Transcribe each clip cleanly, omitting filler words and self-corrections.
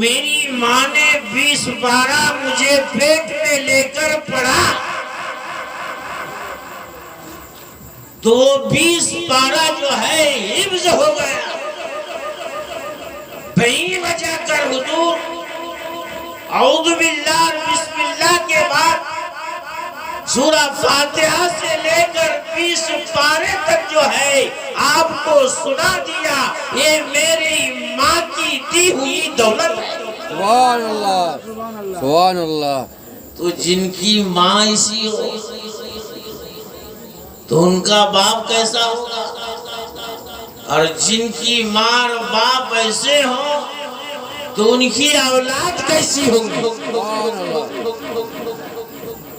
میری ماں نے 20-12 مجھے پیٹ میں لے کر پڑھا، تو 20-12 جو ہے حفظ ہو گیا۔ بہی وجہ کر حضور اعوذ باللہ بسم اللہ کے بعد سورہ فاتحہ سے لے کر 20 پارے تک جو ہے آپ کو سنا دیا۔ یہ میری ماں کی دی ہوئی دولت ہے۔ سبحان اللہ، سبحان اللہ۔ تو جن کی ماں ایسی ہو تو ان کا باپ کیسا ہوگا، اور جن کی ماں اور باپ ایسے ہوں تو ان کی اولاد کیسی ہوگی،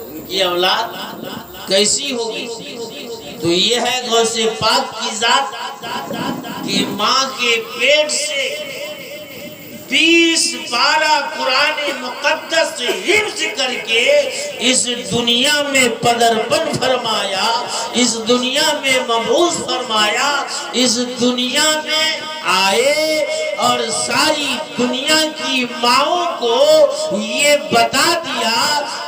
ان کی اولاد کیسی ہوگی۔ تو یہ ہے غوث پاک کی ذات کہ ماں کے پیٹ سے 20 پارہ قرآن مقدس حفظ کر کے اس دنیا میں پدرپن فرمایا، اس دنیا میں مبعوث فرمایا، اس دنیا میں آئے اور ساری دنیا کی ماؤں کو یہ بتا دیا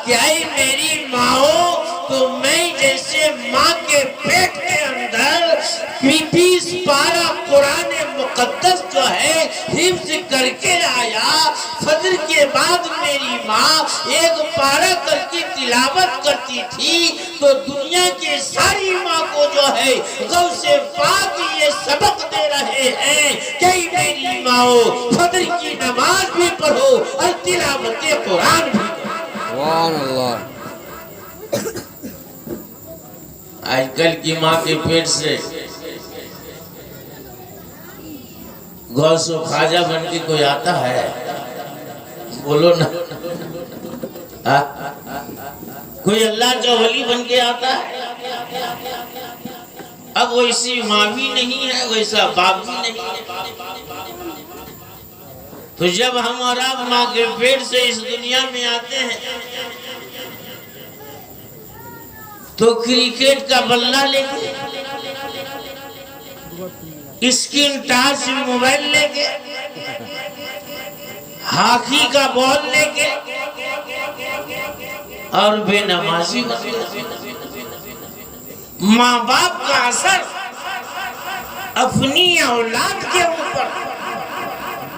کہ اے میری ماؤں، تو میں جیسے ماں کے پیٹ کے اندر 20 پارہ قرآن مقدس جو ہے حفظ کر کے آیا، فجر کے بعد میری ماں 1 پارہ کر کی تلاوت کرتی تھی، تو دنیا کی ساری ماں کو جو ہے غوث پاک یہ سبق دے رہے ہیں کہ میری ماں فجر کی نماز بھی پڑھو اور تلاوت قرآن بھی کرو۔ سبحان اللہ۔ آج کل کی ماں کے پیٹ سے غوث و خواجہ بن کے کوئی آتا ہے؟ بولو نا، کوئی اللہ کا ولی بن کے آتا ہے؟ اب ویسی ماں بھی نہیں ہے، ویسا باپ بھی نہیں ہے۔ تو جب ہم اور آپ ماں کے پیٹ سے اس دنیا میں آتے ہیں تو کرکٹ کا بلہ لے کے، اسکرین ٹچ موبائل لے کے، ہاکی کا بال لے کے اور بے نمازی بن گئے۔ ماں باپ کا اثر اپنی اولاد کے اوپر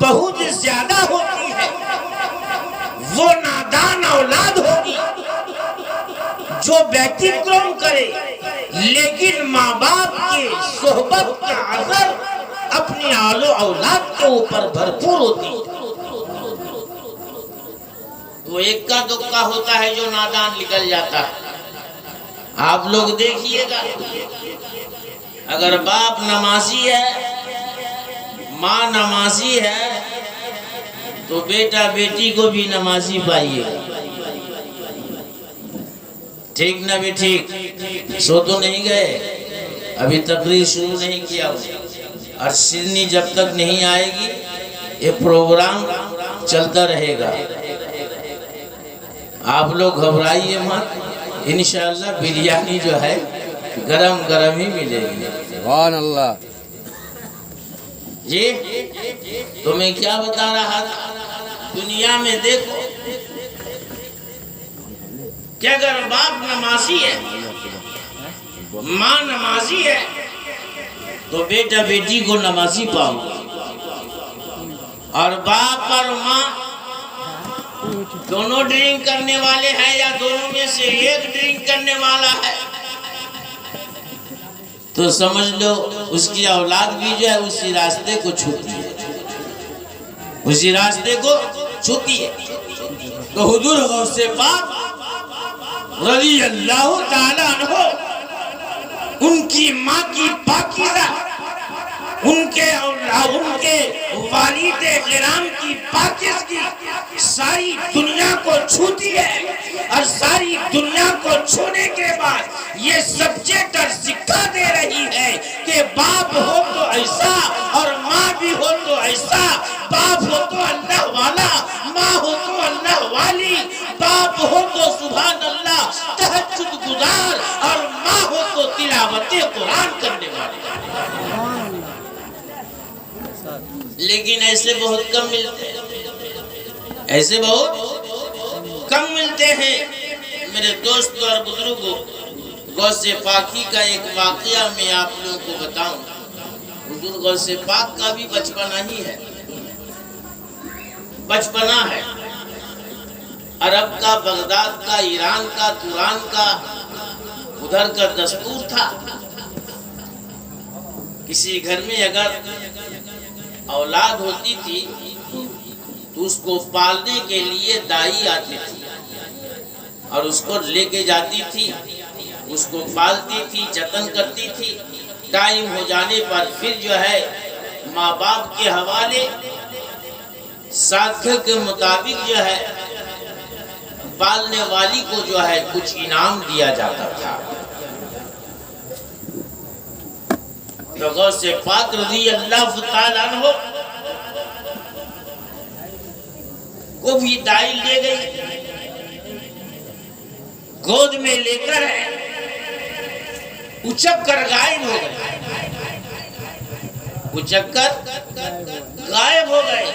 بہت زیادہ ہوتی ہے۔ وہ نادان اولاد ہوگی جو بیٹی کرم کرے، لیکن ماں باپ کی صحبت کا اثر اپنی اولاد کے اوپر بھرپور ہوتی ہے۔ وہ ایک کا دکا ہوتا ہے جو نادان نکل جاتا ہے۔ آپ لوگ دیکھیے گا، اگر باپ نمازی ہے، ماں نمازی ہے، تو بیٹا بیٹی کو بھی نمازی پائیے گا۔ ٹھیک نہ بھی ٹھیک؟ سو تو نہیں گئے؟ ابھی تقریر شروع نہیں کیا، اور سرنی جب تک نہیں آئے گی یہ پروگرام چلتا رہے گا۔ آپ لوگ گھبرائیے مت، انشاءاللہ بریانی جو ہے گرم گرم ہی ملے گی۔ سبحان اللہ۔ جی تو میں کیا بتا رہا تھا، دنیا میں دیکھو کہ اگر باپ نمازی ہے، ماں نمازی ہے، تو بیٹا بیٹی کو نمازی پاؤ گا، اور باپ اور ماں دونوں ڈرنک کرنے والے ہیں یا دونوں میں سے ایک ڈرنک کرنے والا ہے، تو سمجھ لو اس کی اولاد بھی جو ہے اسی راستے کو چھوتی ہے، اسی راستے کو چھوتی ہے۔ تو حضور غوث پاک رضی اللہ تعالیٰ عنہ، ان کی ماں کی پاکیزہ، ان کے والد کرام کی پاکیزگی ساری دنیا کو چھوتی ہے، اور ساری دنیا کو چھونے کے بعد یہ سبجیکٹ اور سکھا دے رہی ہے کہ باپ ہو تو ایسا اور ماں بھی ہو تو ایسا، باپ ہو تو اللہ والا، ماں ہو تو اللہ والی، باپ ہو تو سبحان اللہ تہجد گزار، اور ماں ہو تو تلاوت قرآن کرنے والی۔ لیکن ایسے بہت کم ملتے ہیں۔ ایسے بہت کم ملتے ہیں میرے دوستوں اور بزرگوں۔ غوث پاکی کا ایک واقعہ میں آپ لوگوں کو بتاؤں۔ حضور غوث پاک کا بھی بچپنا ہی ہے، بچپنا ہے۔ عرب کا، بغداد کا، ایران کا، توران کا ادھر کا دستور تھا، کسی گھر میں اگر اولاد ہوتی تھی تو اس کو پالنے کے لیے دائی آتی تھی اور اس کو لے کے جاتی تھی، اس کو پالتی تھی، جتن کرتی تھی۔ ٹائم ہو جانے پر پھر جو ہے ماں باپ کے حوالے ساتھ کے مطابق جو ہے پالنے والی کو جو ہے کچھ انعام دیا جاتا تھا۔ تو غوث پاک رضی اللہ تعالیٰ عنہ کو بھی دائی لے گئی، گود میں لے کر اچک کر غائب ہو گئے، اچک کر غائب ہو گئے۔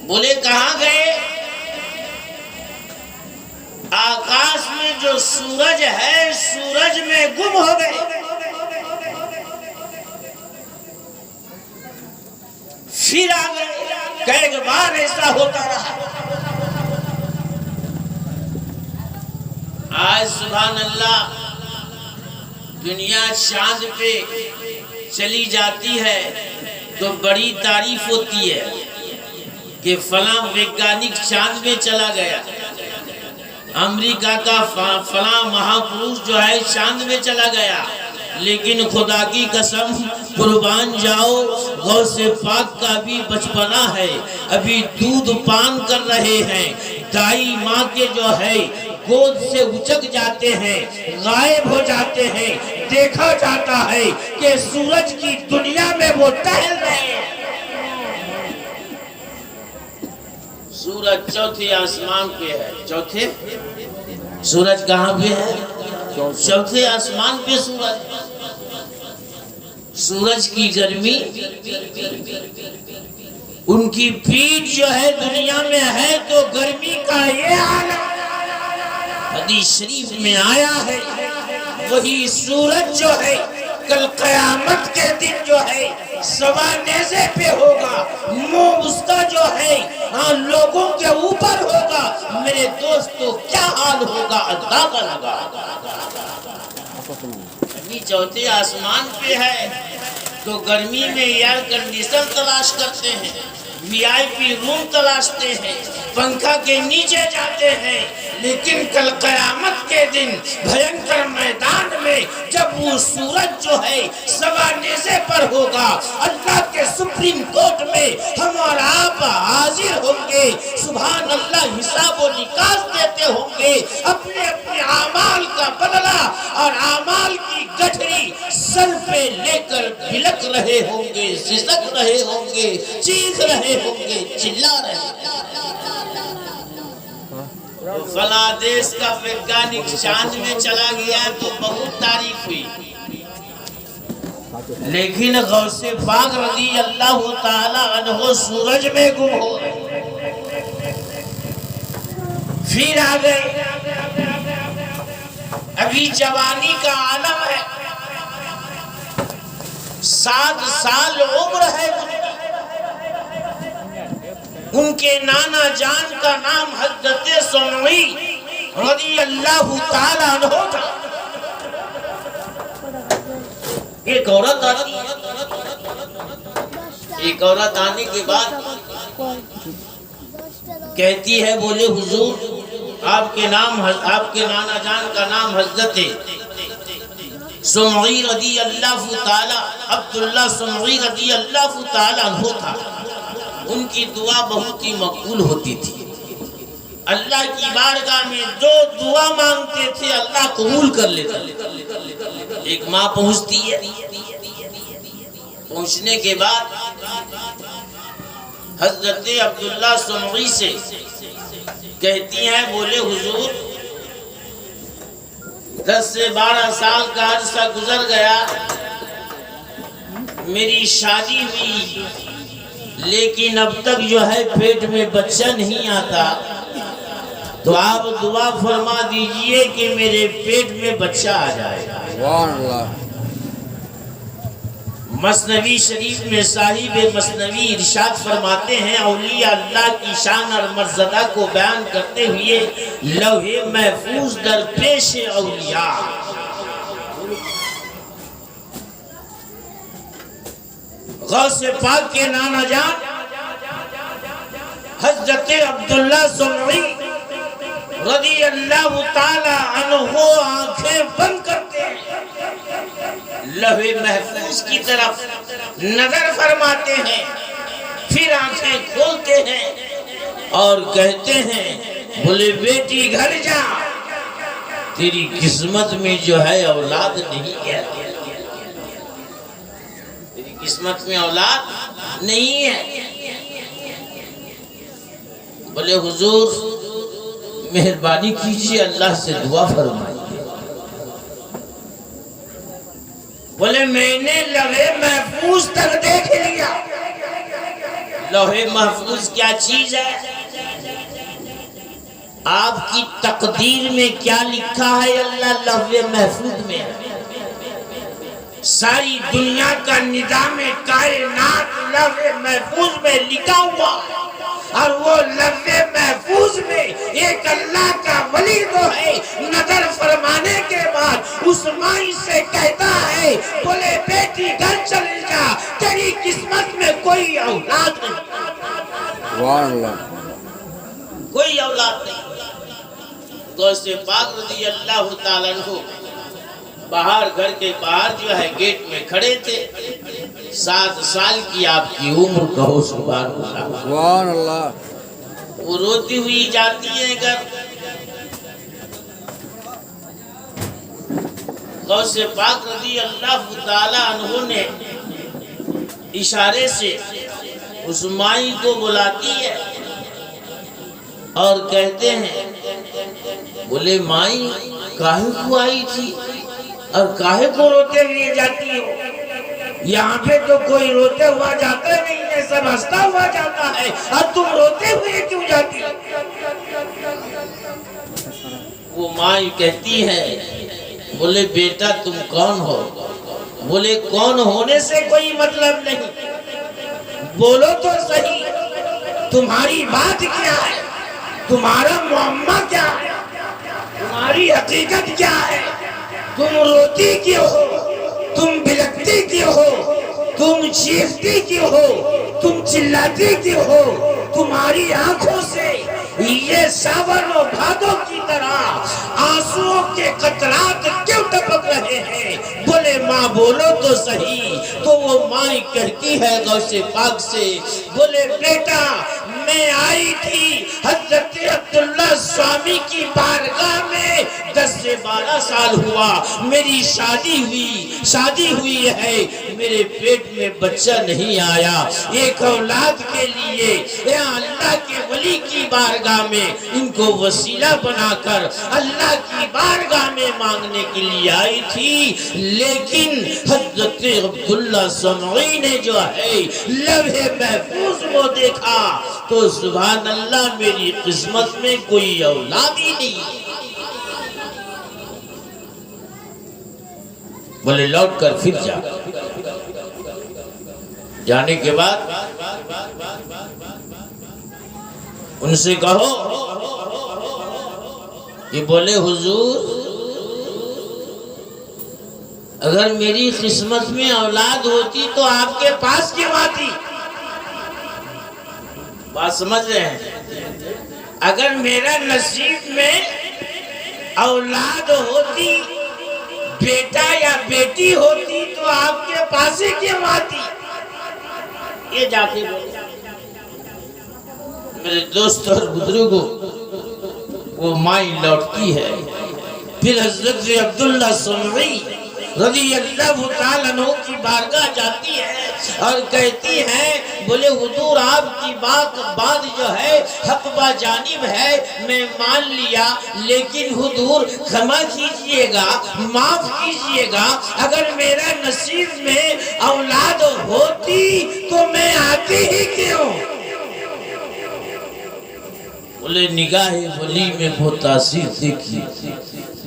بولے کہاں گئے؟ آکاش میں جو سورج ہے سورج میں گم ہو گئے۔ پھر آ گئے، کئی بار ایسا ہوتا رہا۔ آج سبحان اللہ دنیا چاند پہ چلی جاتی ہے تو بڑی تعریف ہوتی ہے کہ فلاں ویگانک چاند میں چلا گیا، امریکہ کا فلاں مہاپروش جو ہے چاند میں چلا گیا۔ لیکن خدا کی قسم قربان جاؤ، غوث پاک کا بھی بچپنا ہے، ابھی دودھ پان کر رہے ہیں، دائی ماں کے جو ہے گود سے اچک جاتے ہیں، غائب ہو جاتے ہیں۔ دیکھا جاتا ہے کہ سورج کی دنیا میں وہ ٹہل رہے ہیں۔ سورج چوتھے آسمان پہ ہے، چوتھے سورج کہاں پہ ہے؟ چوتھے آسمان پہ سورج۔ سورج کی گرمی، ان کی پیٹھ جو ہے دنیا میں ہے تو گرمی کا یہ حال ہے۔ حدیث شریف میں آیا ہے وہی سورج جو ہے کل قیامت کے دن جو ہے سوا نیزے پہ ہوگا، منہ اس کا جو ہے لوگوں کے اوپر ہوگا۔ میرے دوستو کیا حال ہوگا اندازہ لگا۔ ابھی چوتھے آسمان پہ ہے تو گرمی میں ایئر کنڈیشن تلاش کرتے ہیں، وی آئی پی روم تلاشتے ہیں، پنکھا کے نیچے جاتے ہیں۔ لیکن کل قیامت کے دن بھینکر میدان میں جب وہ سورج جو ہے سوا نیزے پر ہوگا، اللہ کے سپریم کورٹ میں ہم اور آپ حاضر ہوں گے۔ سبحان اللہ، حساب و نکاس دیتے ہوں گے، اپنے اپنے اعمال کا بدلہ اور اعمال کی گٹھری سر پہ لے کر بلک رہے ہوں گے، سسک رہے ہوں گے، چیخ رہے ہوں گے، چلا رہے ہوں گے۔ فلاں دیش کا ویگانک چاند میں چلا گیا تو بہت تعریف ہوئی، لیکن غوث پاک رضی اللہ تعالی عنہ سورج میں گم ہو گئے۔ پھر آ گئے، ابھی جوانی کا عالم ہے، 7 سال عمر ہے۔ ان کے نانا جان کا نام حضرت سمعی رضی اللہ تعالیٰ عنہ تھا۔ ایک عورت آتی ہے، ایک عورت آنے کے بعد کہتی ہے، بولے حضور آپ کے نانا جان کا نام حضرت سمعی رضی اللہ تعالیٰ عبداللہ سمعی رضی اللہ تعالیٰ عنہ تھا۔ ان کی دعا بہت ہی مقبول ہوتی تھی، اللہ کی بارگاہ میں جو دعا مانگتے تھے اللہ قبول کر لیتا۔ ایک ماں پہنچتی ہے، پہنچنے کے بعد حضرت عبداللہ سمعی سے کہتی ہیں، بولے حضور 10 سے 12 سال کا عرصہ گزر گیا، میری شادی ہوئی لیکن اب تک جو ہے پیٹ میں بچہ نہیں آتا، تو آپ دعا فرما دیجئے کہ میرے پیٹ میں بچہ آ جائے۔ سبحان اللہ۔ مثنوی شریف میں صاحب مثنوی ارشاد فرماتے ہیں، اولیاء اللہ کی شان اور مرتبہ کو بیان کرتے ہوئے لوح محفوظ در پیش اولیاء۔ غوث پاک کے نانا جان حضرت عبداللہ سمعی رضی اللہ تعالی عنہ آنکھیں بند کرتے ہیں، لوح محفوظ کی طرف نظر فرماتے ہیں، پھر آنکھیں کھولتے ہیں اور کہتے ہیں، بولے بیٹی گھر جا، تیری قسمت میں جو ہے اولاد نہیں ہے، تیری قسمت میں اولاد نہیں ہے۔ بولے حضور مہربانی کیجیے اللہ سے دعا فرمائیے۔ بولے میں نے لوح محفوظ تک دیکھ لیا۔ لوح محفوظ کیا چیز ہے؟ آپ کی تقدیر میں کیا لکھا ہے اللہ لوح محفوظ میں؟ ساری دنیا کا نظام کائنات لوح محفوظ میں لکھا ہوا، اور وہ لوح محفوظ میں ایک اللہ کا ولی تو ہے، نظر فرمانے کے بعد اس مائی سے کہتا ہے، بولے بیٹی گھر چلی جا، تیری قسمت میں کوئی اولاد نہیں، سبحان اللہ۔ کوئی اولاد نہیں۔ غوث پاک رضی اللہ تعالیٰ عنہ باہر گھر کے باہر جو ہے گیٹ میں کھڑے تھے، 7 سال کی آپ کی عمر، کہو سبحان اللہ۔ سبحان اللہ۔ وہ روتی ہوئی جاتی ہے گھر، غوث پاک رضی اللہ تعالی عنہ نے اشارے سے اس مائی کو بلاتی ہے اور کہتے ہیں، بولے مائی کاہے کو آئی تھی اور کاہے کو روتے ہوئے جاتی ہو؟ یہاں پہ تو کوئی روتے ہوا جاتا نہیں ہے، سب ہنستا ہوا جاتا ہے، اور تم روتے ہوئے کیوں جاتی ہو؟ وہ مائی کہتی ہے، بولے بیٹا تم کون ہو؟ بولے کون ہونے سے کوئی مطلب نہیں، بولو تو صحیح، تمہاری بات کیا ہے، تمہارا معمہ کیا ہے، تمہاری حقیقت کیا ہے، تم روتی کیوں ہو، تم بلکتی کیوں ہو، تم چیختی کیوں ہو، تم چلاتی کیوں ہو، تمہاری آنکھوں سے یہ ساون و بھادوں کی طرح آنسوؤں کے قطرات کیوں ٹپک رہے ہیں؟ بولے ماں بولو تو صحیح۔ تو وہ ماں کہتی ہے غوث پاک سے، بولے بیٹا میں آئی تھی حضرت عبداللہ سوامی کی بارگاہ میں، 10 سے 12 سال ہوا میری شادی ہوئی ہے، میرے پیٹ میں بچہ نہیں آیا، ایک اولاد کے لیے یا اللہ کے ولی کی بارگاہ میں ان کو وسیلہ بنا کر اللہ کی بارگاہ میں مانگنے کے لیے آئی تھی، لیکن حضرت عبداللہ سمعی نے جو ہے لوح محفوظ وہ دیکھا تو سبحان اللہ میری قسمت میں کوئی اولاد ہی نہیں۔ بولے لوٹ کر پھر جا، جانے کے بعد ان سے کہو کہ بولے حضور اگر میری قسمت میں اولاد ہوتی تو آپ کے پاس کیوں آتی؟ بات سمجھ رہے ہیں؟ اگر میرا نصیب میں اولاد ہوتی، بیٹا یا بیٹی ہوتی تو آپ کے پاس ہی کیوں آتی؟ یہ جا کے بولے میرے دوست اور بزرگوں، وہ مائی لوٹتی ہے، پھر حضرت عبداللہ سمعی رضی اللہ تعالیٰ عنہ کی بارگاہ جاتی ہے اور کہتی ہے بولے حضور آپ کی بات جو ہے حق با جانب ہے، میں مان لیا، لیکن حضور کھما کیجئے گا، معاف کیجئے گا، اگر میرا نصیب میں اولاد ہوتی تو میں آتی ہی کیوں؟ بولے نگاہ ولی میں وہ تاثیر دیکھی،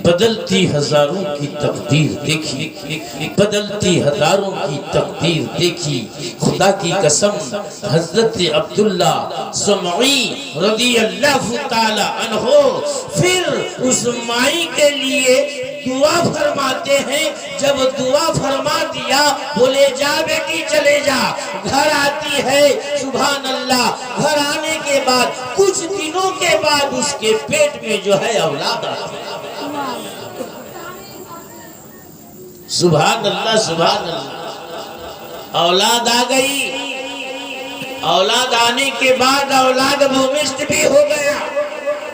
بدلتی ہزاروں کی تقدیر دیکھی، بدلتی ہزاروں کی تقدیر دیکھی۔ خدا کی قسم حضرت عبداللہ سمعی رضی اللہ تعالی عنہ پھر اس مائی کے لیے دعا فرماتے ہیں۔ جب دعا فرما دیا بولے جا بیٹی چلے جا، گھر آتی ہے، سبحان اللہ، گھر آنے کے بعد کچھ دنوں کے بعد اس کے پیٹ میں جو ہے اولاد آتی ہے۔ سبحان اللہ سبحان اللہ، اولاد آ گئی، اولاد آنے کے بعد اولاد بھومشت بھی ہو گیا،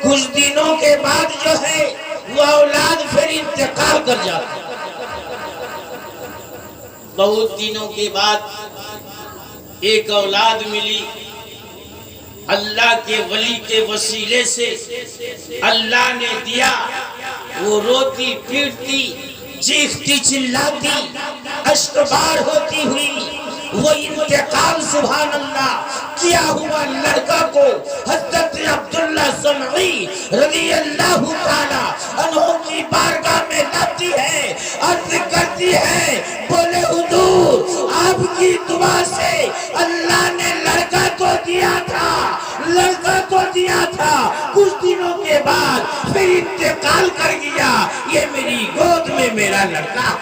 کچھ دنوں کے بعد جو ہے وہ اولاد پھر انتقال کر جاتا، بہت دنوں کے بعد ایک اولاد ملی، اللہ کے ولی کے وسیلے سے اللہ نے دیا، وہ روتی پیٹتی چیختی چلاتی اشکبار ہوتی ہوئی وہ انتقال، سبحان اللہ، کیا ہوا لڑکا کو حضرت عبداللہ سمعی رضی اللہ تعالی عنہ کی بارگاہ میں لاتی ہے، عرض کرتی ہے، بولے حضور آپ کی دعا سے اللہ نے لڑکا تو دیا تھا، لڑکا تو دیا تھا، کچھ دنوں کے بعد پھر انتقال کر گیا، یہ میری گود میں میرا لڑکا۔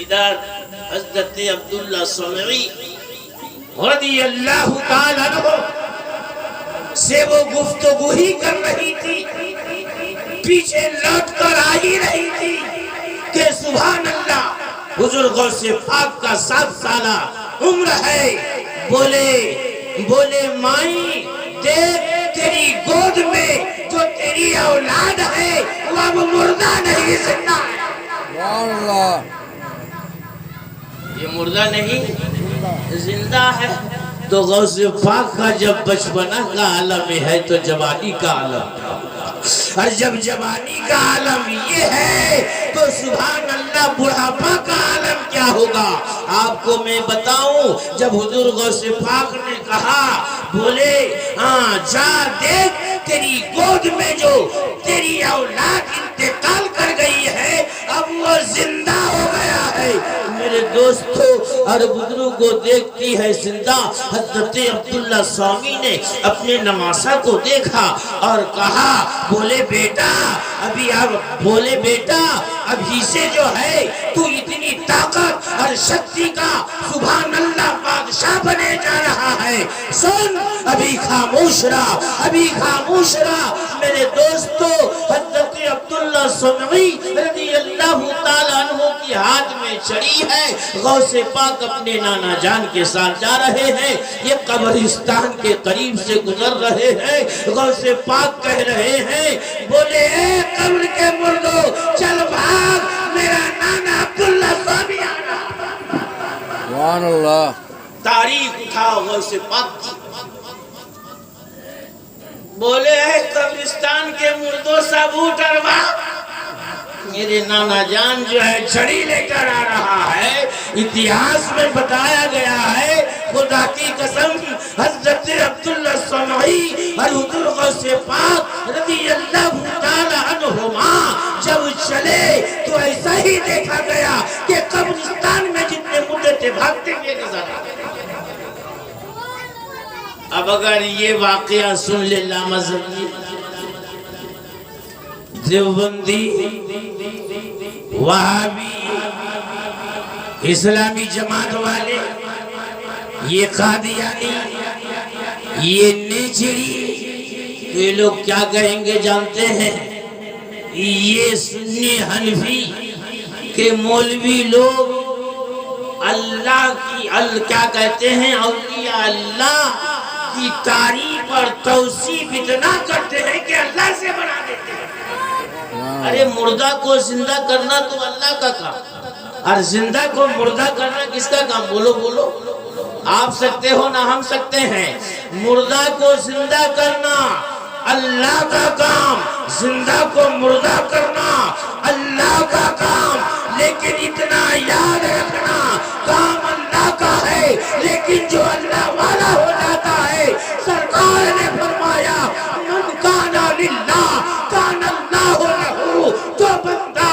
ادھر حضرت عبداللہ سمعی رضی اللہ تعالیٰ عنہ سے وہ گفتگو ہی کر رہی تھی، پیچھے لوٹ کر آ ہی رہی تھی کہ سبحان اللہ حضور غوث پاک کا 7 سالہ عمر ہے، بولے مائی دیکھ تیری گود میں جو تیری اولاد ہے وہ اب مردہ نہیں زندہ ہے۔ سبحان اللہ، یہ مردہ نہیں زندہ ہے۔ تو غوث پاک کا جب بچپنا کا عالم ہے تو جوانی کا عالم ہے، اور جب جوانی کا عالم یہ ہے تو سبحان اللہ بڑھاپا کا عالم کیا ہوگا؟ آپ کو میں بتاؤں، جب حضور غوث پاک نے کہا، بولے ہاں جا دیکھ تیری گود میں جو تیری اولاد انتقال کر گئی ہے اب وہ زندہ ہو گیا ہے۔ میرے دوستوں اور بزرگوں کو دیکھتی ہے زندہ، حضرت عبداللہ سوامی نے اپنے نماسہ کو دیکھا اور کہا، بولے بیٹا ابھی سے جو ہے تو اتنی طاقت اور شکتی کا سبحان اللہ بادشاہ بنے جا رہا ہے، سن ابھی خاموش رہا۔ میرے دوستو حضرت عبداللہ سمعی رضی اللہ تعالیٰ عنہ کی ہاتھ میں چھڑی ہے، غوث پاک اپنے نانا جان کے ساتھ جا رہے ہیں، یہ قبرستان کے قریب سے گزر رہے ہیں، غوث پاک کہہ رہے ہیں، بولے اے قبر کے مردو چل بھاگ، میرا نانا عبداللہ سوامی آ رہا۔ سبحان اللہ، تاریخ اٹھاؤ غوث پاک کی، بولے اے قبرستان کے مردوں ثبوت اروا، میرے نانا جان جو ہے چھڑی لے کر آ رہا ہے۔ اتہاس میں بتایا گیا ہے، خدا کی قسم حضرت عبداللہ سمعی اور حضور غوث پاک رضی اللہ تعالی عنہما جب چلے تو ایسا ہی دیکھا گیا کہ قبرستان میں جتنے مردے تھے بھاگتے ہوئے نظر آتے۔ اب اگر یہ واقعہ سن لے لامذہبی دیوبندی وہابی اسلامی جماعت والے، یہ قادیانی، یہ نیچری، یہ لوگ کیا کہیں گے جانتے ہیں؟ یہ سنی حنفی کے مولوی لوگ اللہ کی کیا کہتے ہیں، اولیاء اللہ کی تعریف اور توصیف اتنا کرتے ہیں کہ اللہ سے بنا دیتے ہیں۔ ارے مردہ کو زندہ کرنا تو اللہ کا کام، اور زندہ کو مردہ کرنا کس کا کام؟ بولو بولو، آپ سکتے ہو نہ ہم سکتے ہیں؟ مردہ کو زندہ کرنا اللہ کا کام، زندہ کو مردہ کرنا اللہ کا کام، لیکن اتنا یاد رکھنا کام اللہ کا ہے، لیکن جو اللہ والا ہو جاتا ہے، سرکار نے فرمایا من کان للہ کان اللہ لہو، جو بندہ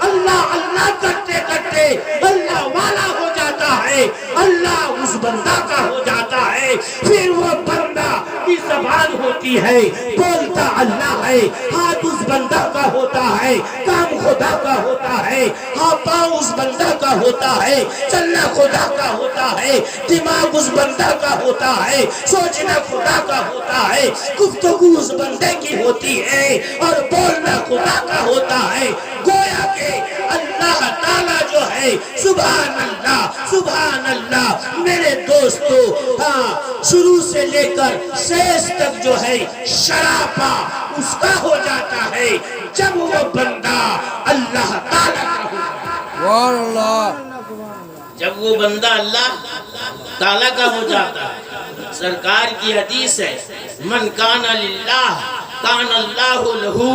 اللہ اللہ کرتے کرتے اللہ والا ہو جاتا ہے، اللہ اس بندہ کا ہو جاتا ہے، پھر وہ بندہ کی زبان ہوتی ہے، بولتا اللہ ہے، ہاتھ اس بندہ کا ہوتا ہے، کام خدا کا ہوتا ہے، ہاں پاؤں اس بندہ کا ہوتا ہے، چلنا خدا کا ہوتا ہے، دماغ اس بندہ کا ہوتا ہے، سوچنا خدا کا ہوتا ہے، گفتگو اس بندے کی ہوتی ہے، اور بولنا خدا کا ہوتا ہے۔ گویا کہ اللہ تعالیٰ جو ہے، سبحان اللہ میرے دوستو، ہاں شروع سے لے کر شیش تک جو ہے شراپا اس کا ہو جاتا ہے جب وہ بندہ اللہ تعالیٰ کا ہو جاتا ہے۔ سبحان اللہ، جب وہ بندہ اللہ تعالیٰ کا ہو جاتا ہے، سرکار کی حدیث ہے من کان للہ کان اللہ لہو،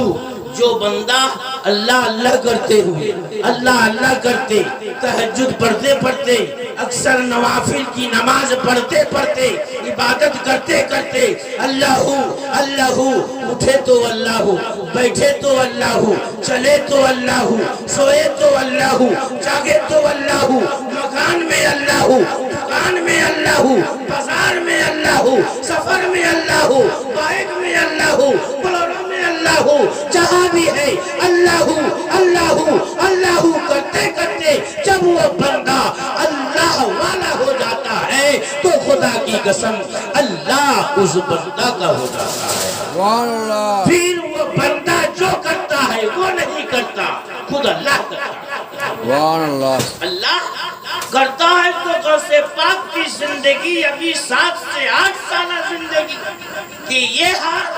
جو بندہ اللہ اللہ کرتے ہوئے اللہ اللہ کرتے، تہجد پڑھتے پڑھتے، اکثر نوافل کی نماز پڑھتے پڑھتے، عبادت کرتے کرتے اللہ اللہ، اٹھے تو اللہ، بیٹھے تو اللہ، چلے تو اللہ، سوئے تو اللہ، جاگے تو اللہ، مکان میں اللہ، دکان میں اللہ، بازار میں اللہ، سفر میں اللہ، بائک میں اللہ، بلوروں میں اللہ، جہاں بھی ہے اللہ اللہ اللہ کرتے کرتے جب وہ بندہ اللہ والا ہو جاتا ہے تو خدا کی قسم اللہ اس بندہ کا ہو جاتا ہے۔ سبحان اللہ، پھر وہ بندہ جو کرتا ہے وہ نہیں کرتا، خود اللہ کرتا ہے۔ سبحان اللہ، اللہ کرتا ہے تو غوث پاک کی زندگی ابھی 7 سے 8 سالہ زندگی کہ یہ حال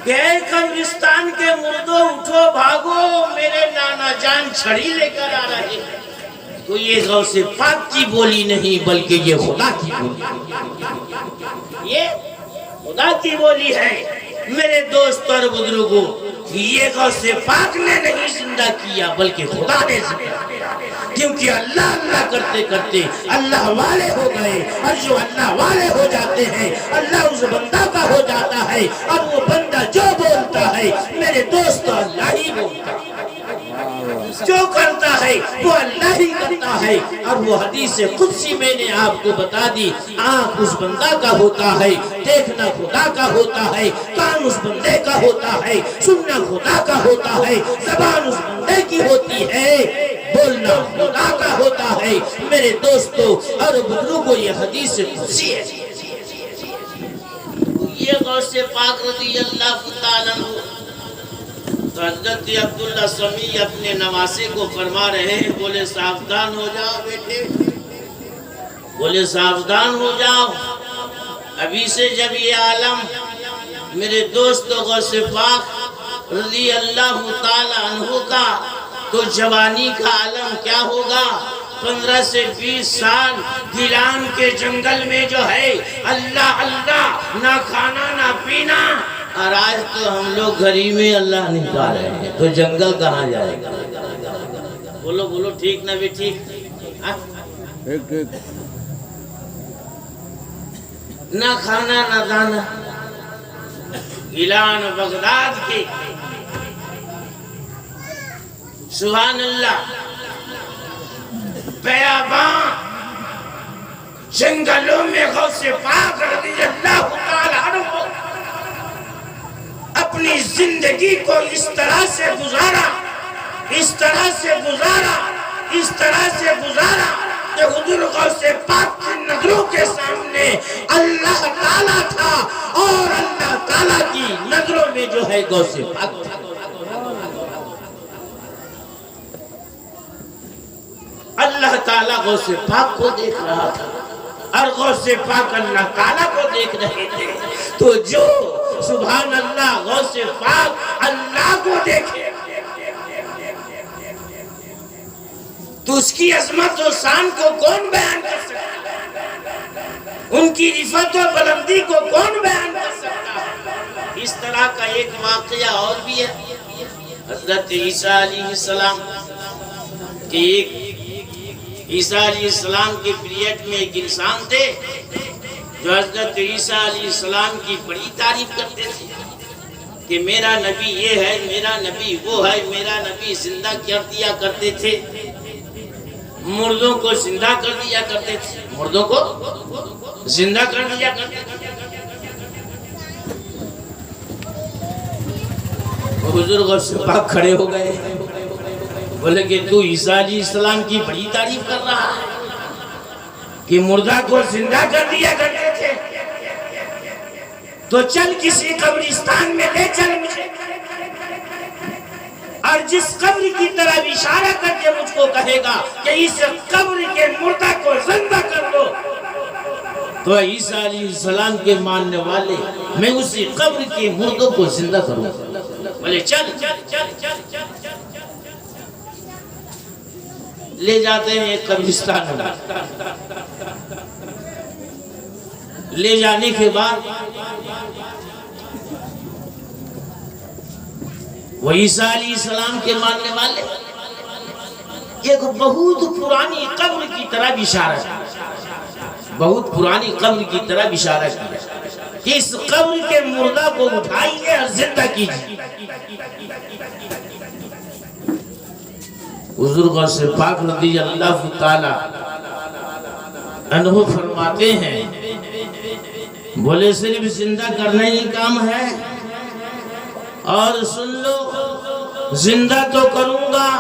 کہ اے قبرستان کے مردوں اٹھو بھاگو، میرے نانا جان چھڑی لے کر آ رہے ہیں، تو یہ غوث پاک کی بولی نہیں بلکہ یہ خدا کی بولی، یہ خدا کی بولی ہے۔ میرے دوست اور بزرگوں، یہ غوث پاک نے نہیں زندہ کیا بلکہ خدا نے زندہ کیا، کیونکہ اللہ اللہ کرتے کرتے اللہ والے ہو گئے، اور جو اللہ والے ہو جاتے ہیں اللہ اس بندہ کا ہو جاتا ہے، اور وہ بندہ جو بولتا ہے میرے دوست اللہ ہی بولتا ہے، جو کرتا ہے وہ اللہ ہی کرتا ہے۔ اور وہ حدیث قدسی میں نے آپ کو بتا دی، آنکھ اس بندہ کا ہوتا ہے، دیکھنا خدا کا ہوتا ہے، کان اس بندے کا ہوتا ہے، سننا خدا کا ہوتا ہے، زبان اس بندے کی ہوتی ہے، بولنا خدا کا ہوتا ہے۔ میرے دوستو اور بزرگوں، یہ حدیث قدسی ہے۔ یہ غوث پاک رضی اللہ تعالیٰ عنہ، تو حضرت عبداللہ سمیع اپنے نواسے کو فرما رہے ہیں، بولے ساودھان ہو جاؤ بیٹے، بولے ساودھان ہو جاؤ، ابھی سے جب یہ عالم میرے دوست غوث پاک رضی اللہ تعالیٰ عنہ کا، تو جوانی کا عالم کیا ہوگا؟ 15 سے 20 سال گیلان کے جنگل میں جو ہے اللہ اللہ، نہ کھانا نہ پینا، اور آج تو ہم لوگ گھری میں اللہ نہیں پا رہے ہیں، تو جنگل کہاں جائے گا؟ بولو بولو، ٹھیک نہ بھی ٹھیک؟ ٹھیک ٹھیک، نہ کھانا نہ دانا، گیلان بغداد کے، سبحان اللہ، بیابان جنگلوں میں غوث پاک رضی اللہ تعالیٰ عنہ اپنی زندگی کو اس طرح سے گزارا، اس طرح سے گزارا، اس طرح سے گزارا کہ حضور غوث پاک کی نظروں کے سامنے اللہ تعالیٰ تھا، اور اللہ تعالیٰ کی نظروں میں جو ہے غوث پاک تھا۔ اللہ تعالیٰ غوث پاک کو دیکھ رہا تھا، اور غوث پاک اللہ تعالیٰ کو دیکھ رہے تھے، تو جو سبحان اللہ غوث پاک اللہ کو دیکھے، تو اس کی عظمت و شان کو کون بیان کر سکتا ہے؟ ان کی رفعت و بلندی کو کون بیان کر سکتا ہے؟ اس طرح کا ایک واقعہ اور بھی ہے حضرت عیسیٰ علیہ السلام کہ ایک عیسیٰ علیہ السلام کے پیریڈ میں ایک انسان تھے جو حضرت عیسیٰ علیہ السلام کی بڑی تعریف کرتے تھے کہ میرا نبی یہ ہے، میرا نبی وہ ہے، میرا نبی زندہ کر دیا کرتے تھے، مردوں کو زندہ کر دیا کرتے تھے، مردوں کو زندہ کر دیا کرتے تھے۔ حضور غوث پاک کھڑے ہو گئے، بولے کہ تو عیسیٰ علیہ السلام کی بڑی تعریف کر رہا ہے کہ مردہ کو زندہ کر دیا کرتے تھے، تو چل کسی قبرستان میں لے چل مجھے، اور جس قبر کی طرف اشارہ کر کے مجھ کو کہے گا کہ اس قبر کے مردہ کو زندہ کر دو، تو عیسیٰ علیہ السلام کے ماننے والے میں اسی قبر کے مردوں کو زندہ کروں۔ بولے چل لے جاتے ہیں ایک قبرستان میں، لے جانے کے بعد وہ عیسیٰ علیہ السلام کے ماننے والے ایک بہت پرانی قبر کی طرف اشارہ کیا، بہت پرانی قبر کی طرف اشارہ کیا کہ اس قبر کے مردہ کو اٹھائیے اور زندہ کیجیے۔ حضور غوث پاک رضی اللہ تعالی عنہ فرماتے ہیں، بولے صرف زندہ کرنا ہی کام ہے، اور سن لو زندہ تو کروں گا،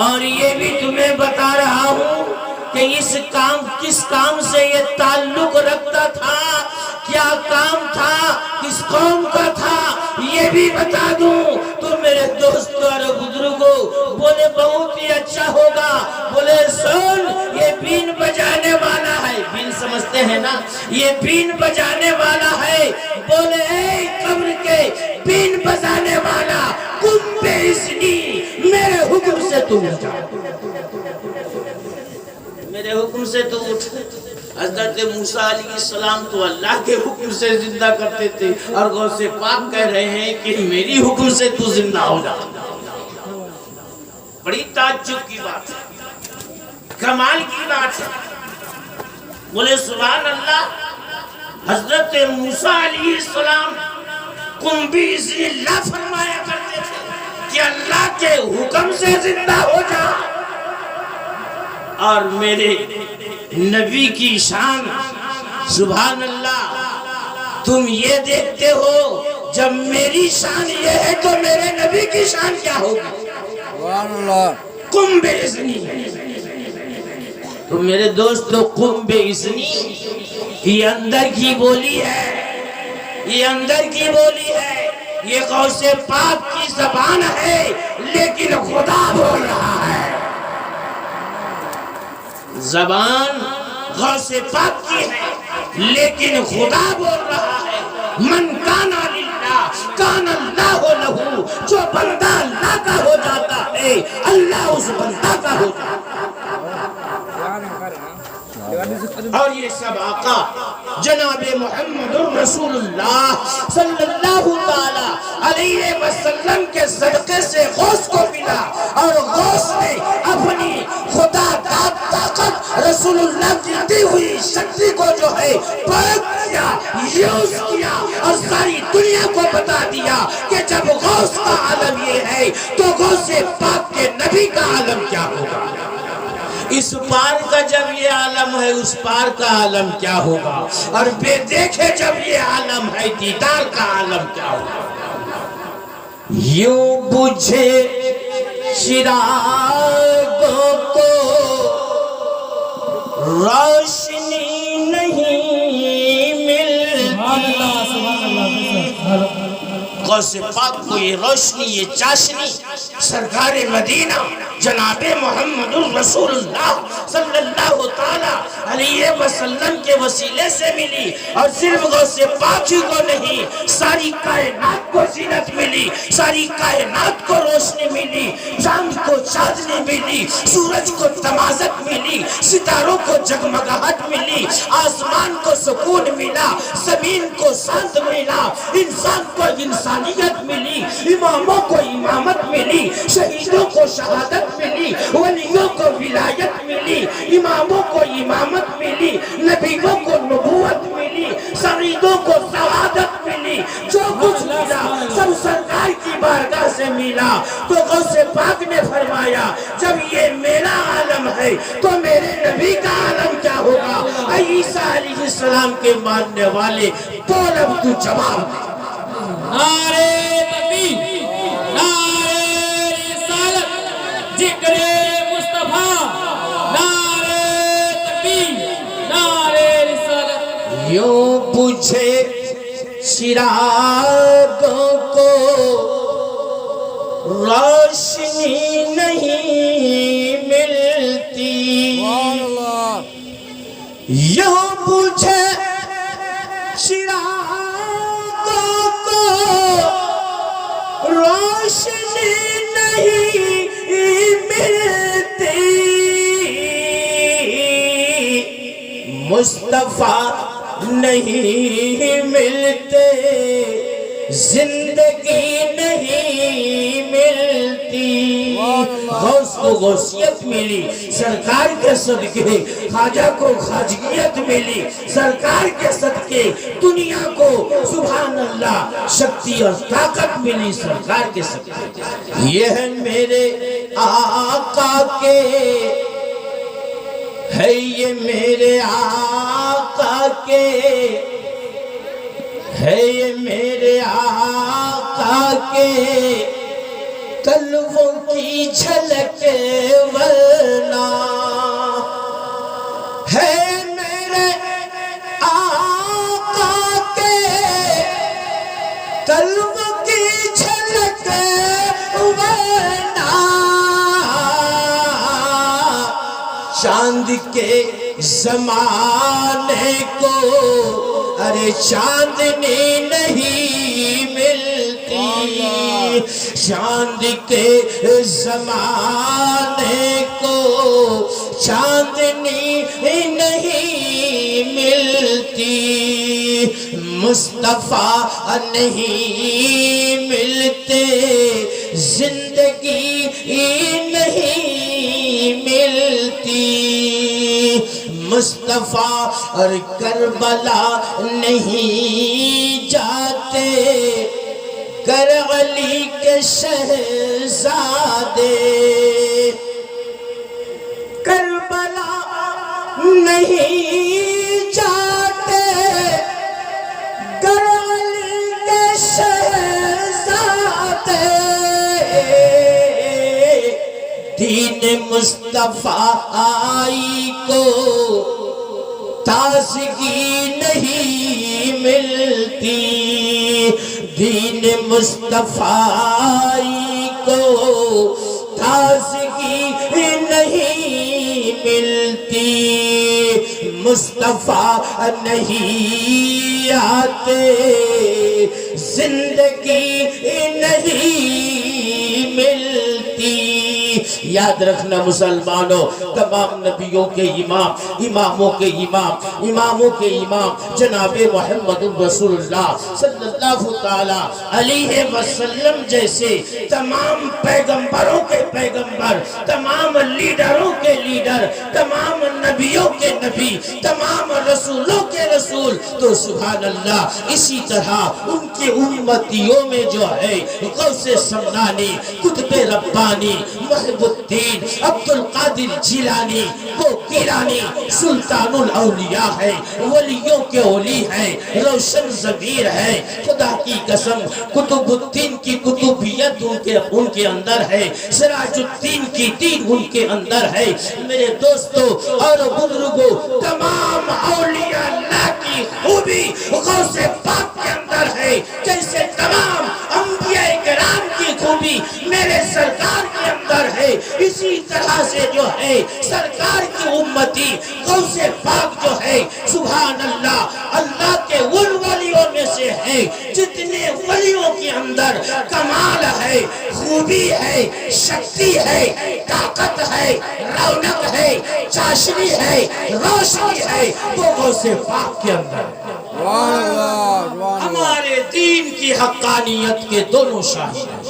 اور یہ بھی تمہیں بتا رہا ہوں کہ اس کام کس کام سے یہ تعلق رکھتا تھا، کیا کام تھا، کس قوم کا تھا، یہ بھی بتا دوں تو میرے دوستوں اور بزرگوں بولے بہت ہی اچھا ہوگا۔ بولے سن، یہ بین بجانے والا ہے، بین سمجھتے ہیں نا، یہ بین بجانے والا ہے، بولے اے قبر کے بین بجانے والا، کم بے اذنی، میرے حکم سے تو اٹھ جا، میرے حکم سے تو اٹھ۔ حضرت موسیٰ علیہ السلام تو اللہ کے حکم سے زندہ کرتے تھے، اور غوث پاک کہہ رہے ہیں کہ میری حکم سے تو زندہ ہو جا۔ بڑی تعجب کی بات ہے، کمال کی بات ہے۔ بولے سبحان اللہ، حضرت موسیٰ علیہ السلام قم بِإِذْنِ اللہ فرمایا کرتے تھے کہ اللہ کے حکم سے زندہ ہو جا، اور میرے نبی کی شان سبحان اللہ تم یہ دیکھتے ہو، جب میری شان یہ ہے تو میرے نبی کی شان کیا ہوگی؟ سبحان اللہ۔ قم بِإِذْنِ، تو میرے دوستو قم بِإِذْنِ یہ اندر کی بولی ہے، یہ اندر کی بولی ہے، یہ غوث پاک کی زبان ہے، لیکن خدا بول رہا ہے۔ زبان غوث پاک کی ہے لیکن خدا بول رہا ہے۔ من کانا للہ کان اللہ لہو، جو بندہ اللہ کا ہو جاتا ہے اللہ اس بندہ کا ہو جاتا ہے۔ اور یہ سب آقا جناب محمد رسول اللہ صلی اللہ تعالی علیہ وسلم کے صدقے سے غوث کو ملا، اور غوث نے اپنی خدا داد طاقت رسول اللہ کی دی ہوئی شکتی کو جو ہے پرکھ کیا، یوز کیا، اور ساری دنیا کو بتا دیا کہ جب غوث کا عالم یہ ہے تو غوث پاک کے نبی کا عالم کیا ہوگا۔ اس پار کا جب یہ عالم ہے اس پار کا عالم کیا ہوگا، اور بے دیکھے جب یہ عالم ہے دیدار کا عالم کیا ہوگا۔ یوں بجھے چراغوں کو روشنی نہیں ملتی، غوث پاک کو یہ روشنی، یہ چاشنی سرکار مدینہ جناب محمد الرسول اللہ صلی اللہ تعالیٰ علیہ وسلم کے وسیلے سے ملی، اور صرف غوث پاک ہی کو نہیں، ساری کائنات کو زینت ملی، ساری کائنات کو روشنی ملی، چاند کو چاندنی ملی، سورج کو تمازت ملی، ستاروں کو جگمگاہٹ ملی، آسمان کو سکون ملا، زمین کو سانس ملا، انسان کو انسانیت ملی، اماموں کو امامت ملی، شہیدوں کو شہادت ملی، ولیوں کو ولایت ملی، اماموں کو امامت ملی، نبیوں کو نبوت ملی، سعیدوں کو سعادت ملی، جو کچھ ملا سب سرکار کی بارگاہ سے ملا۔ تو غوث پاک نے فرمایا جب یہ میرا عالم ہے تو میرے نبی کا عالم کیا ہوگا؟ عیسیٰ علیہ السلام کے ماننے والے بول اب تو جواب دے۔ نعرہ تکبیر، نعرہ رسالت، ذکر مصطفیٰ، نعرہ تکبیر، نعرہ رسالت۔ یوں بجھے چراغوں کو روشنی نہیں ملتی، اللہ یوں بجھے چراغوں کو روشنی نہیں ملتی، مصطفیٰ نہیں ملتے زندگی نہیں ملتی۔ غوث کو غوثیت ملی، سرکار کے صدقے خواجہ کو خواجگیت ملی، سرکار کے صدقے دنیا کو سبحان اللہ شکتی اور طاقت ملی، سرکار کے صدقے۔ یہ ہے میرے آقا کے، ہے یہ میرے آقا کے، ہے یہ میرے آقا کے کلووں کی جھلک ورنہ، ہے میرے آقا کے کلووں کی جھلک ورنہ، چاند کے زمانے کو ارے چاندنی نہیں ملتی، چاند کے زمانے کو چاندنی نہیں ملتی، مصطفیٰ نہیں ملتے زندگی نہیں ملتی، مصطفیٰ اور کربلا نہیں جاتے گر علی کے شہزادے، کربلا نہیں جاتے گر علی کے شہزادے، دین مصطفیٰ کو تازگی نہیں ملتی، دین مصطفیٰ کو تازگی نہیں ملتی، مصطفیٰ نہیں آتے زندگی نہیں ملتی۔ یاد رکھنا مسلمانوں، تمام نبیوں کے امام، اماموں کے امام، اماموں کے امام جناب محمد رسول اللہ صلی اللہ تعالی علیہ وسلم جیسے تمام پیغمبروں کے پیغمبر، تمام لیڈروں کے لیڈر، تمام نبیوں کے نبی، تمام رسولوں کے رسول، تو سبحان اللہ اسی طرح ان کے امتیوں میں جو ہے غوث سمنانی، قطب ربانی، محب الدین، عبد القادر جیلانی، وہ گیلانی سلطان الاولیاء ہے، ولیوں کے ولی ہیں، روشن ضمیر ہے، خدا کی قسم قطب الدین کی قطبیت ان کے اندر ہے، سراج الدین کی دین ان کے اندر ہے۔ میرے دوستو اور بزرگوں، تمام اولیاء اللہ کی خوبی غوث پاک کے اندر ہے، جیسے تمام انبیاء کرام کی خوبی میرے سرکار کے اندر ہے، اسی سبحان اللہ اللہ کے ان ولیوں میں سے ہے جتنے ولیوں کے اندر کمال ہے، خوبی ہے، شکتی ہے، طاقت ہے، رونق ہے، چاشنی ہے، روشنی ہے، وہ غوث پاک کے اندر ہے۔ سبحان اللہ، سبحان اللہ۔ ہمارے دین کی حقانیت کے دونوں شاہد ہیں،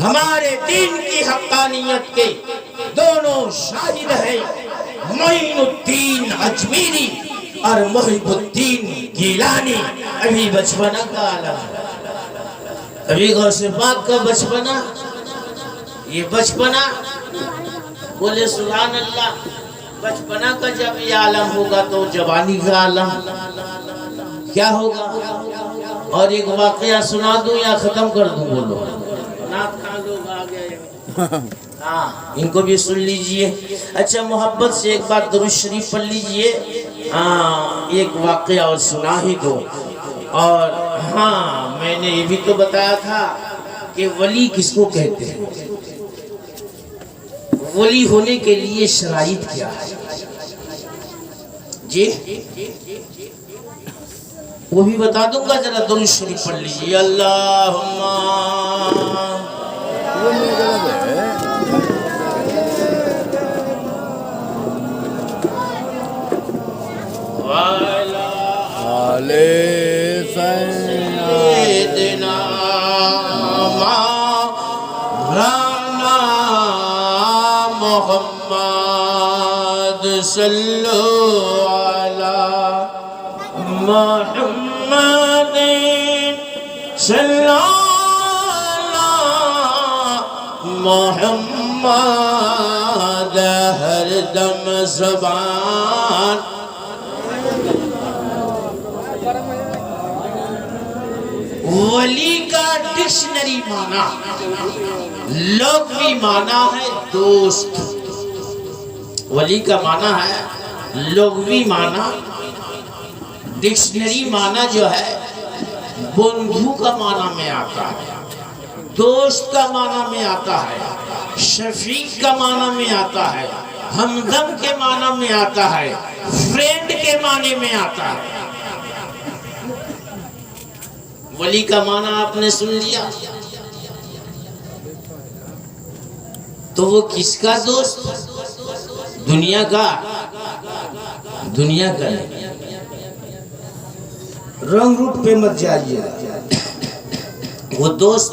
ہمارے دین کی حقانیت کے دونوں شاہد ہیں، معین الدین اجمیری اور محب الدین گیلانی۔ ابھی بچپنا کا عالم ہے، ابھی غوث پاک کا بچپنا، یہ بچپنا، بولے سبحان اللہ، بچپنا کا جب یہ عالم ہوگا تو جوانی کا عالم کیا ہوگا؟ اور ایک واقعہ سنا دوں یا ختم کر دوں؟ بولو، نعت خواں لوگ آ گئے، ہاں ان کو بھی سن لیجئے۔ اچھا محبت سے ایک بار درود شریف پڑھ لیجئے، ہاں ایک واقعہ اور سنا ہی دو۔ اور ہاں میں نے یہ بھی تو بتایا تھا کہ ولی کس کو کہتے ہیں، ولی ہونے کے لیے شرائط کیا ہے؟ جی وہ بھی بتا دوں گا، ذرا درود شریف پڑھ لیجئے۔ اللہم سیدنا مولانا محمد صلو علی محمد صلو علی محمد، ہر دم زبان ولی کا ڈکشنری معنی، لغوی معنی ہے دوست، ولی کا معنی ہے لغوی معنی، ڈکشنری معنی جو ہے بندھو کا معنی میں آتا ہے، دوست کا معنی میں آتا ہے، شفیق کا معنی میں آتا ہے، ہمدم کے معنی میں آتا ہے، فرینڈ کے معنی میں آتا ہے۔ ولی کا معنی آپ نے سن لیا، تو وہ کس کا دوست؟ دنیا کا، دنیا کا نہیں۔ رنگ روپ پہ مت جائیے، وہ دوست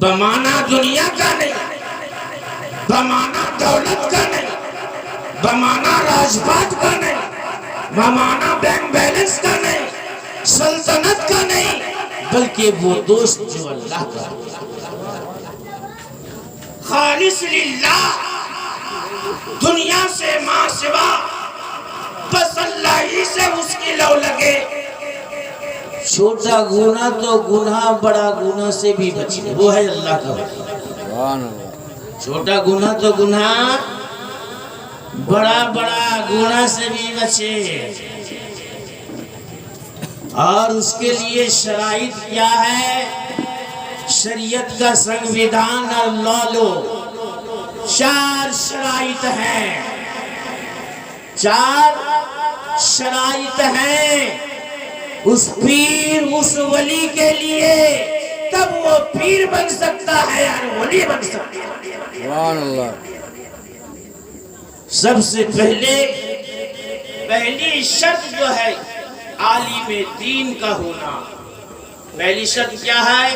بمانا دنیا کا نہیں، بمانا دولت کا نہیں، بمانا راجپات کا نہیں، بمانا بینک بیلنس کا نہیں، سلطنت کا نہیں، بلکہ وہ دوست جو اللہ کا خالص للہ، دنیا سے ماں سوا، بس اللہ ہی سے اس کی لو لگے۔ چھوٹا گناہ تو گناہ، بڑا گناہ سے بھی بچے، وہ ہے اللہ کا حکم۔ چھوٹا گناہ تو گناہ، بڑا گناہ سے بھی بچے۔ اور اس کے لیے شرائط کیا ہے؟ شریعت کا سنویدھان اور لا لو، 4 شرائط ہیں، 4 شرائط ہیں اس پیر، اس ولی کے لیے، تب وہ پیر بن سکتا ہے اور ولی بن سکتا ہے۔ سبحان اللہ۔ سب سے پہلی شرط جو ہے عالم دین کا ہونا۔ پہلی شرط کیا ہے؟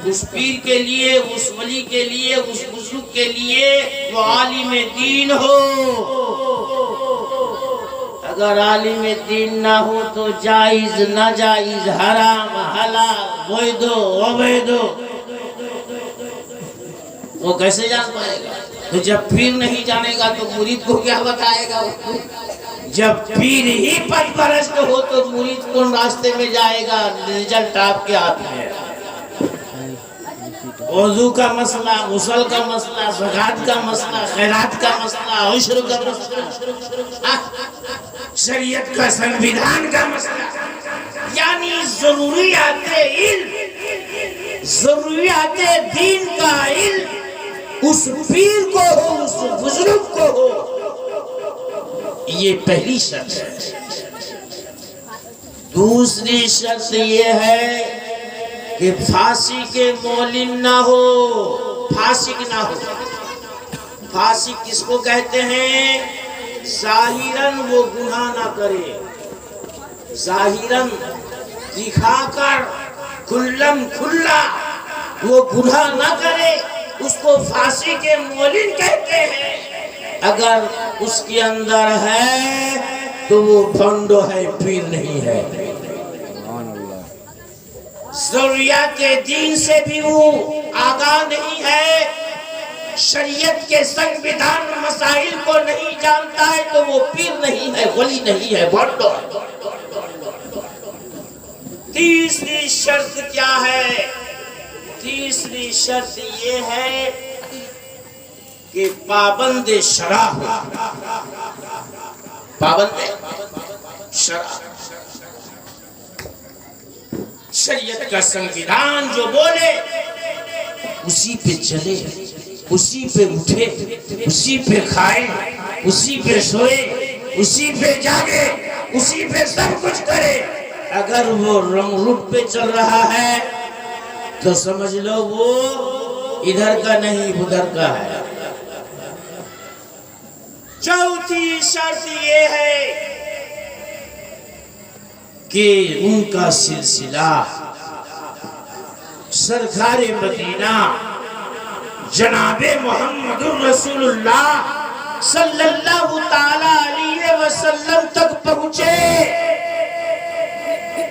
اس پیر کے لیے، اس ولی کے لیے، اس بزرگ کے لیے وہ عالم دین ہو۔ اگر عالم دین نہ ہو تو جائز ناجائز، حرام حلال، وید وابید، وہ کیسے جان پائے گا؟ تو جب پیر نہیں جانے گا تو مرید کو کیا بتائے گا؟ جب پیر ہی پت پرست ہو تو مرید کون راستے میں جائے گا؟ رزلٹ آپ کے ہاتھ میں ہے۔ وضو کا مسئلہ، غسل کا مسئلہ، زکات کا مسئلہ، خیرات کا مسئلہ، عشر کا مسئلہ، شریعت کا سنویدھان کا مسئلہ، یعنی ضروریات علم، ضروریات دین کا علم اس پیر کو ہو، اس بزرگ کو ہو، یہ پہلی شرط ہے۔ دوسری شرط یہ ہے کہ پھانسی کے مولن نہ ہو، فاسق نہ ہو۔ فاسق کس کو کہتے ہیں؟ ظاہراً وہ گناہ نہ کرے، ظاہراً دکھا کر کھلم کھلا وہ گناہ نہ کرے، اس کو فاسق کے مولن کہتے ہیں۔ اگر اس کے اندر ہے تو وہ بھنڈو ہے، پیر نہیں ہے۔ سبحان اللہ۔ ضروریات دین سے بھی وہ آگاہ نہیں ہے، شریعت کے سنویدھان مسائل کو نہیں جانتا ہے، تو وہ پیر نہیں ہے، ولی نہیں ہے، بھنڈو ہے۔ تیسری شرط کیا ہے؟ تیسری شرط یہ ہے کہ پابند شرع ہو، پابند شرع، شریعت کا سنویدھان جو بولے اسی پہ چلے، اسی پہ اٹھے، اسی پہ کھائے، اسی پہ سوئے، اسی پہ جاگے، اسی پہ سب کچھ کرے۔ اگر وہ رنگ روٹ پہ چل رہا ہے تو سمجھ لو وہ ادھر کا نہیں ادھر کا ہے۔ چوتھی شرط یہ ہے کہ ان کا سلسلہ سرکار مدینہ جناب محمد رسول اللہ صلی اللہ تعالی علیہ وسلم تک پہنچے۔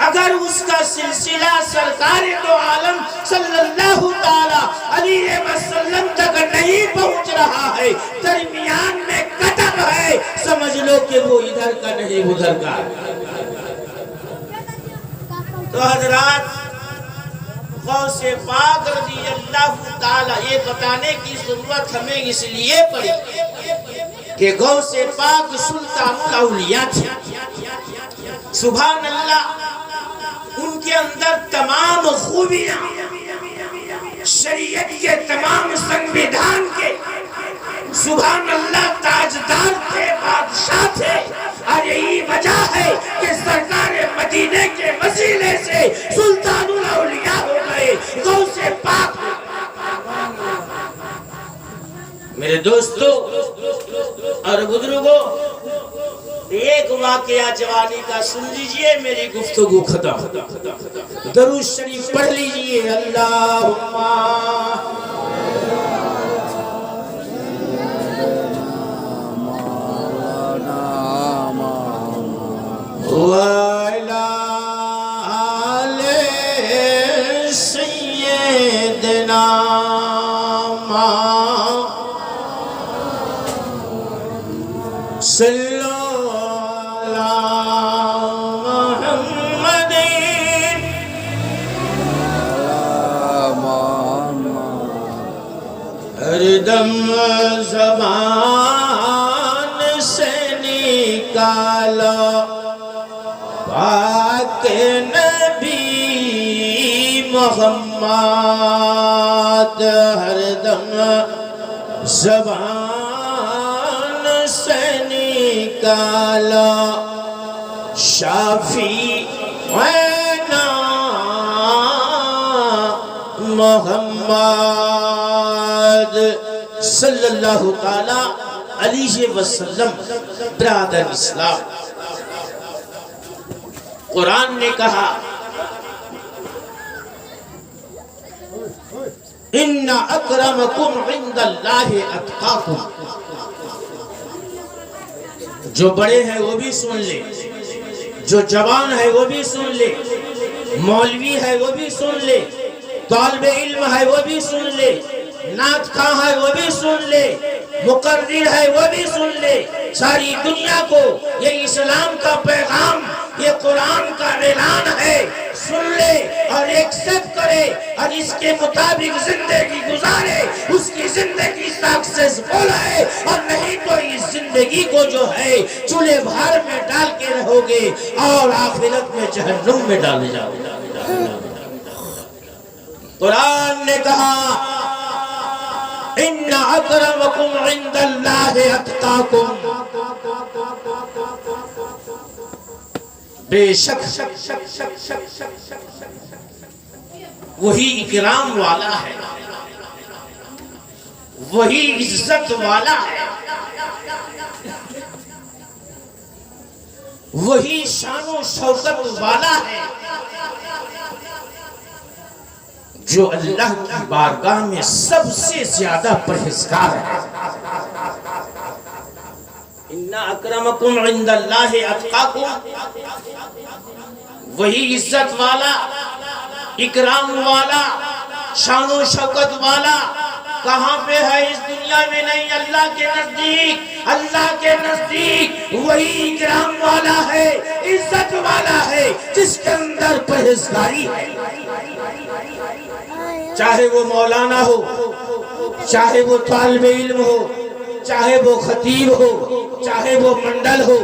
اگر اس کا سلسلہ سرکار دو عالم صلی اللہ تعالی علیہ وسلم تک نہیں پہنچ رہا ہے، درمیان میں قطب ہے، سمجھ لو کہ وہ ادھر کا نہیں ادھر کا۔ تو حضرات، غوث پاک رضی اللہ تعالی، یہ بتانے کی ضرورت ہمیں اس لیے پڑی کہ غوث پاک سلطان الاولیاء تھے، سبحان اللہ۔ ان کے اندر تمام خوبیاں، شریعت کے تمام سنویدھان کے، سبحان اللہ، تاجدار تھے، بادشاہ تھے۔ اور یہی وجہ ہے کہ سرکار مدینے کے وسیلے سے سلطان الاولیاء ہو گئے، غوث پاک۔ میرے دوستو اور بزرگوں، ایک واقعہ جوانی کا سن لیجئے، میری گفتگو ختم۔ درود شریف پڑھ لیجئے، اللہم وعلی آل سیدنا صلی ہر دم زبان سے نکالا پاک نبی محمد، ہر دم زبان سے نکالا شافی محمد صلی اللہ تعالی علیہ وسلم۔ برادر اسلام، قرآن نے کہا ان اکرمکم عند اللہ اتقاکم۔ جو بڑے ہیں وہ بھی سن لے، جو جوان ہے وہ بھی سن لے، مولوی ہے وہ بھی سن لے، طالب علم ہے وہ بھی سن لے، نعت خواں ہے وہ بھی سن لے، مقرر ہے وہ بھی سن لے۔ ساری دنیا کو یہ اسلام کا پیغام، یہ قرآن کا اعلان ہے، سن لے اور ایکسپٹ کرے اور اس کے مطابق زندگی گزارے، اس کی زندگی سکسیسفل ہے، اور نہیں تو اس زندگی کو جو ہے چولہے بھار میں ڈال کے رہو گے اور آخرت میں جہنم میں ڈالے جاؤ گے۔ قرآن نے کہا ان اکرمکم عند اللہ اتقاکم۔ بے شک وہی اکرام والا ہے، وہی عزت والا ہے، وہی شان و شوکت والا ہے جو اللہ کی بارگاہ میں سب سے زیادہ پرہیزگار ہے۔ ان اکرمکم عند اللہ اتقاکم، وہی عزت والا، اکرام والا، شان و شوکت والا کہاں پہ ہے؟ اس دنیا میں نہیں، اللہ کے نزدیک۔ اللہ کے نزدیک وہی اکرام والا ہے، عزت والا ہے جس کے اندر پرہیزگاری ہے۔ چاہے وہ مولانا ہو، چاہے وہ طالب علم ہو، چاہے وہ خطیب ہو، چاہے وہ منڈل ہو،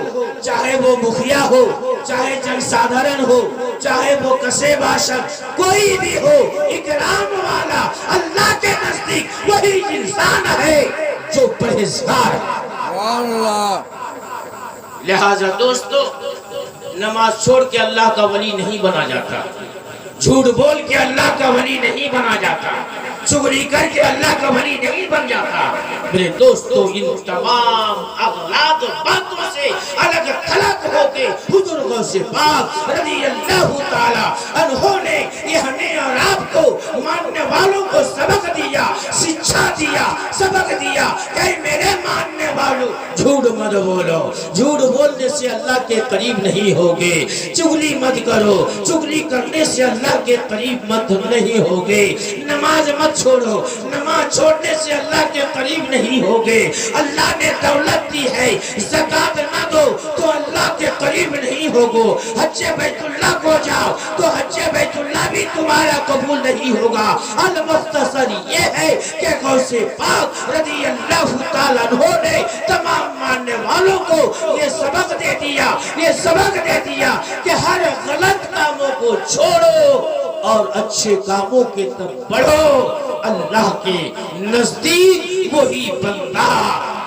چاہے وہ مخیا ہو، چاہے جن سادھرن ہو، چاہے وہ کسے باشد، کوئی بھی ہو، اکرام والا اللہ کے نزدیک وہی انسان ہے جو پرہیزگار ہے۔ اللہ لہذا دوستو، نماز چھوڑ کے اللہ کا ولی نہیں بنا جاتا، جھوٹ بول کے اللہ کا ولی نہیں بنا جاتا، چغلی کر کے اللہ کا ولی نہیں بن جاتا۔ میرے دوستو، ان تمام اغلاط باتوں سے الگ تھلگ ہو کے حضور غوث پاک رضی اللہ تعالی عنہ نے یہ ہمیں اور آپ کو ماننے والوں کو سبق دیا، شکشا دیا، سبق دیا کہ میرے ماننے والوں جھوٹ مت بولو، جھوٹ بولنے سے اللہ کے قریب نہیں ہوگے، چغلی مت کرو، چغلی کرنے سے اللہ کے قریب مت نہیں ہوگے، نماز مت چھوڑو، نماز چھوڑنے سے اللہ کے قریب نہیں ہوگے، اللہ نے دولت دی ہے، زکاة نہ دو تو اللہ کے قریب نہیں ہوگو، حج بیت اللہ کو جاؤ تو حج بیت اللہ بھی تمہارا قبول نہیں ہوگا۔ المختصر یہ ہے کہ غوث پاک رضی اللہ تعالیٰ عنہ نے تمام ماننے والوں کو یہ سبق دے دیا، یہ سبق دے دیا کہ ہر غلط کاموں کو چھوڑو اور اچھے کاموں کے طرف بڑھو۔ اللہ کے نزدیک وہی بندہ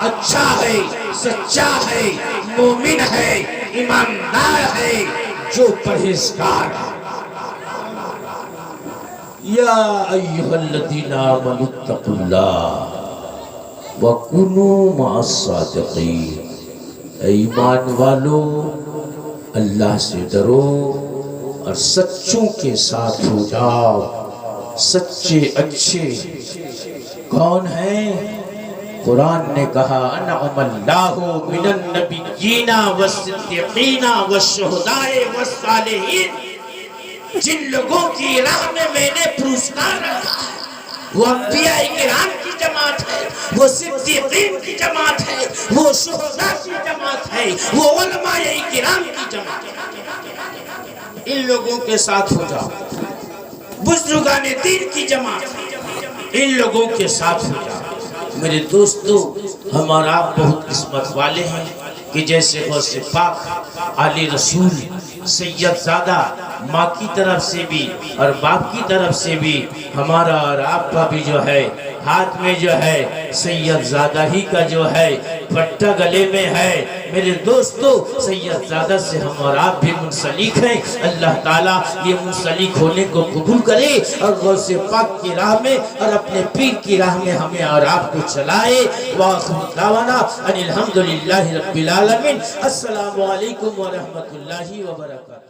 اچھا ہے، سچا ہے، مومن ہے، ایماندار ہے جو پرہیزگار ہے۔ یا ایھا الذین آمنوا اتقوا اللہ وکونوا مع الصادقین، اے ایمان والو اللہ سے ڈرو اور سچوں کے ساتھ ہو جاؤ۔ سچے اچھے کون ہیں؟ قرآن نے کہا انعم اللہ من النبیین والصدیقین والشہداء والصالحین، جن لوگوں کی راہ میں میں نے پرسکار رکھا ہے وہ انبیاء کرام کی جماعت ہے، وہ صدیقین کی جماعت ہے، وہ شہداء کی جماعت ہے، وہ علماء کرام کی جماعت ہے۔ ان لوگوں کے ساتھ ہو جاؤ، بزرگان دین کی جماعت، ان لوگوں کے ساتھ ہو جاؤ۔ میرے دوستو، ہمارا آپ بہت قسمت والے ہیں کہ جیسے غوث پاک علی رسول سید زادہ ماں کی طرف سے بھی اور باپ کی طرف سے بھی ہمارا اور آپ کا بھی جو ہے ہاتھ میں جو ہے سید زادہ ہی کا جو ہے پٹا گلے میں ہے۔ میرے دوستو، سید زادہ سے ہم اور آپ بھی منسلک ہیں۔ اللہ تعالیٰ یہ منسلک ہونے کو قبول کرے اور غوث پاک کی راہ میں اور اپنے پیر کی راہ میں ہمیں اور آپ کو چلائے۔ وآخر دعوانا ان الحمدللہ رب العالمین۔ السلام علیکم ورحمۃ اللہ وبرکاتہ۔